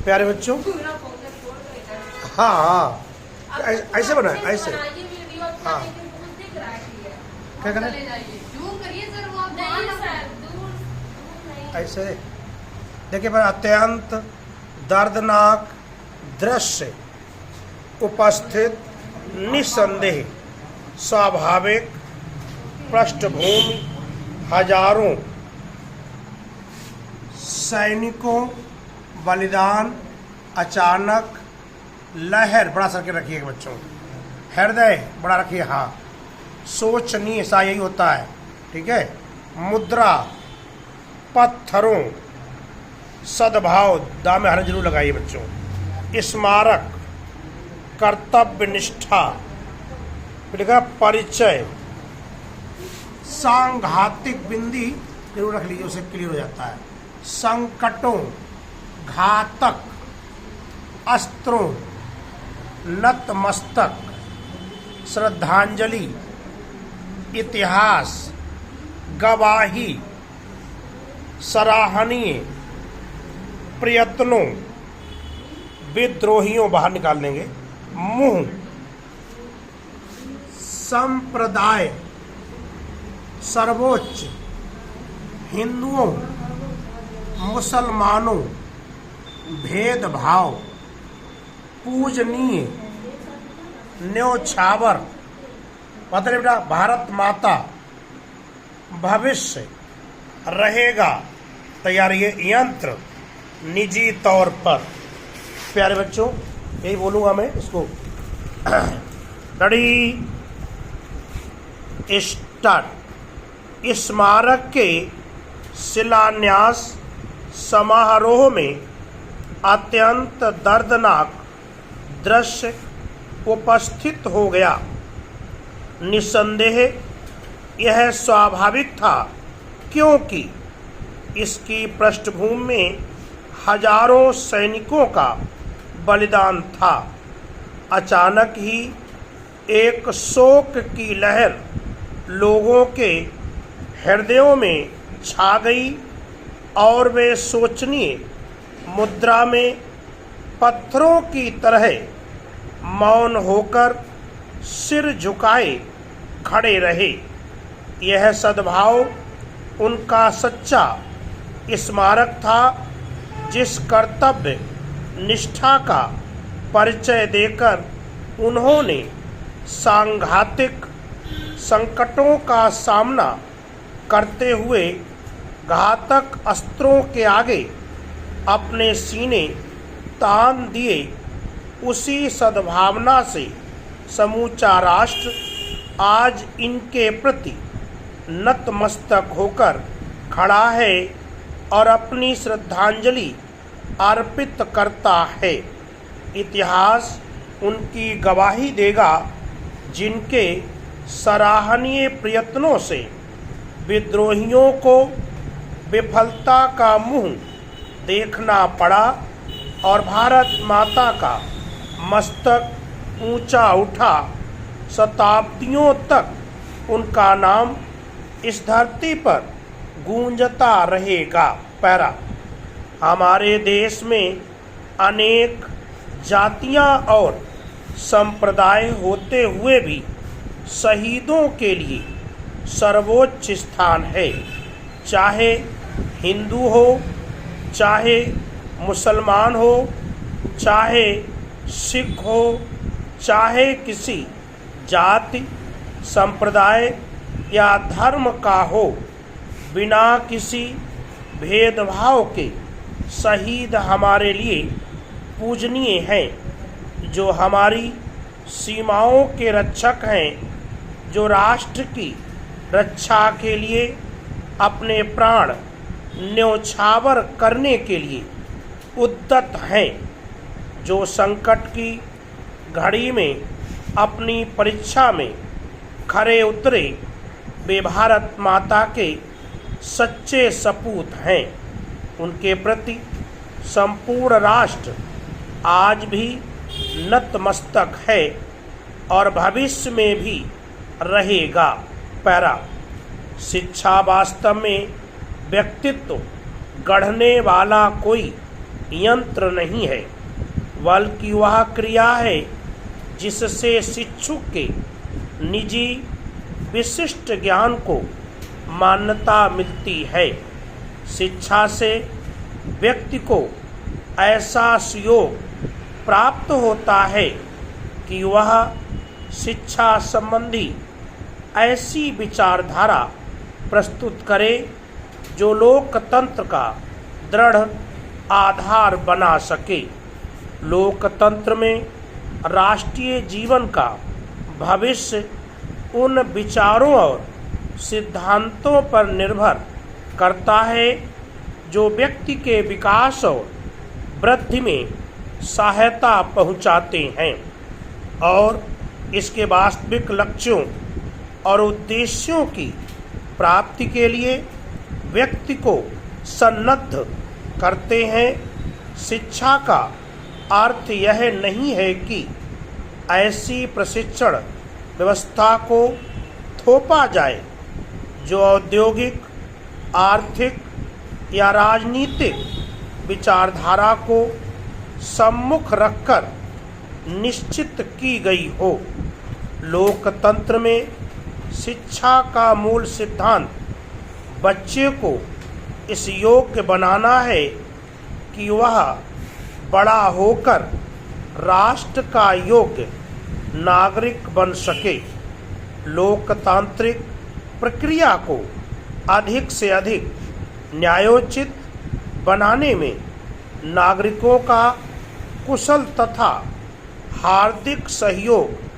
प्यारे बच्चों। हाँ हाँ ऐसे बना है, ऐसे। हाँ क्या करें, ऐसे देखिए। पर अत्यंत दर्दनाक दृश्य उपस्थित, निस्संदेह स्वाभाविक पृष्ठभूमि, हजारों सैनिकों बलिदान, अचानक लहर, बड़ा सर्किल रखिए बच्चों, हृदय बड़ा रखिए, हाँ, सोचनीय सा यही होता है, ठीक है। मुद्रा, पत्थरों, सद्भाव, दाम में हर जरूर लगाइए बच्चों। स्मारक, कर्तव्य निष्ठा, लिखा परिचय, सांघातिक बिंदी जरूर रख लीजिए, उसे क्लियर हो जाता है। संकटों, घातक अस्त्रों, नतमस्तक, श्रद्धांजलि, इतिहास, गवाही, सराहनीय प्रयत्नों, विद्रोहियों, बाहर निकाल देंगे, मुंह, संप्रदाय, सर्वोच्च, हिंदुओं मुसलमानों, भेदभाव, पूजनीय, न्योछावर, पता नहीं बेटा, भारत माता, भविष्य, रहेगा, तैयार, ये यंत्र, निजी तौर पर। प्यारे बच्चों यही बोलूंगा मैं इसको। Ready start. स्मारक के शिलान्यास समारोह में अत्यंत दर्दनाक दृश्य उपस्थित हो गया। निस्संदेह यह स्वाभाविक था, क्योंकि इसकी पृष्ठभूमि में हजारों सैनिकों का बलिदान था। अचानक ही एक शोक की लहर लोगों के हृदयों में छा गई और वे सोचनीय मुद्रा में पत्थरों की तरह मौन होकर सिर झुकाए खड़े रहे। यह सद्भाव उनका सच्चा स्मारक था, जिस कर्तव्य निष्ठा का परिचय देकर उन्होंने सांघातिक संकटों का सामना करते हुए घातक अस्त्रों के आगे अपने सीने तान दिए। उसी सद्भावना से समूचा राष्ट्र आज इनके प्रति नतमस्तक होकर खड़ा है और अपनी श्रद्धांजलि अर्पित करता है। इतिहास उनकी गवाही देगा, जिनके सराहनीय प्रयत्नों से विद्रोहियों को विफलता का मुंह देखना पड़ा और भारत माता का मस्तक ऊंचा उठा। शताब्दियों तक उनका नाम इस धरती पर गूंजता रहेगा। पैरा, हमारे देश में अनेक जातियां और संप्रदाय होते हुए भी शहीदों के लिए सर्वोच्च स्थान है। चाहे हिंदू हो, चाहे मुसलमान हो, चाहे सिख हो, चाहे किसी जाति, संप्रदाय या धर्म का हो, बिना किसी भेदभाव के शहीद हमारे लिए पूजनीय हैं, जो हमारी सीमाओं के रक्षक हैं, जो राष्ट्र की रक्षा के लिए अपने प्राण न्योछावर करने के लिए उद्यत हैं, जो संकट की घड़ी में अपनी परीक्षा में खरे उतरे। वे भारत माता के सच्चे सपूत हैं। उनके प्रति संपूर्ण राष्ट्र आज भी नतमस्तक है और भविष्य में भी रहेगा। पैरा, शिक्षा वास्तव में व्यक्तित्व गढ़ने वाला कोई यंत्र नहीं है, बल्कि वह क्रिया है जिससे शिक्षुक के निजी विशिष्ट ज्ञान को मान्यता मिलती है। शिक्षा से व्यक्ति को ऐसा सुयोग प्राप्त होता है कि वह शिक्षा संबंधी ऐसी विचारधारा प्रस्तुत करे जो लोकतंत्र का दृढ़ आधार बना सके। लोकतंत्र में राष्ट्रीय जीवन का भविष्य उन विचारों और सिद्धांतों पर निर्भर करता है जो व्यक्ति के विकास और वृद्धि में सहायता पहुंचाते हैं और इसके वास्तविक लक्ष्यों और उद्देश्यों की प्राप्ति के लिए व्यक्ति को सन्नद्ध करते हैं। शिक्षा का अर्थ यह नहीं है कि ऐसी प्रशिक्षण व्यवस्था को थोपा जाए जो औद्योगिक, आर्थिक या राजनीतिक विचारधारा को सम्मुख रखकर निश्चित की गई हो। लोकतंत्र में शिक्षा का मूल सिद्धांत बच्चे को इस योग्य बनाना है कि वह बड़ा होकर राष्ट्र का योग्य नागरिक बन सके। लोकतांत्रिक प्रक्रिया को अधिक से अधिक न्यायोचित बनाने में नागरिकों का कुशल तथा हार्दिक सहयोग